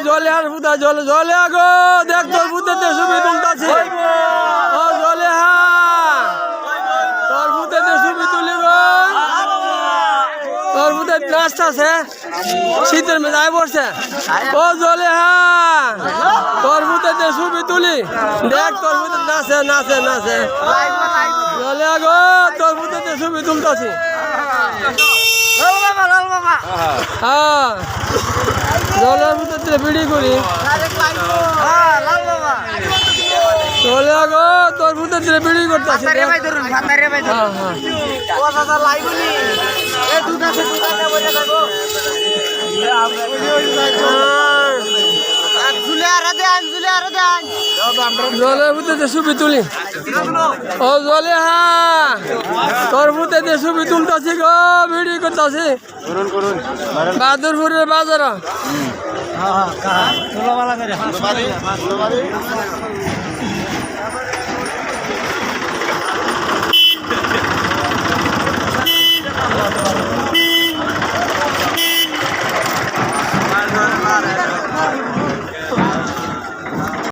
জলে আর বুদা জলে জলে আগো দেখ তোর বুতেতে ছবি তুলতাছি ও জলে হা তোর বুতেতে ছবি তুলি গো তোর বুতে নাচতাছে শীতের মেজায় পড়ছে ও জলে হা তোর বুতেতে ছবি তুলি দেখ তোর বুতে নাচে নাচে নাচে জলে আগো তোর বুতেতে ছবি তুলতাছি হ্যাঁ জলের ভিতরে বিড়ি করি চলে আগো তোর ভিতরে বিড়ি করতেছি জলের ভিতরে ছবি তুলি ও জলে হা তোর ভিতরে ছবি তুলতেছি গো বিড়ি করতেছি বাহাদুরপুরের বাজার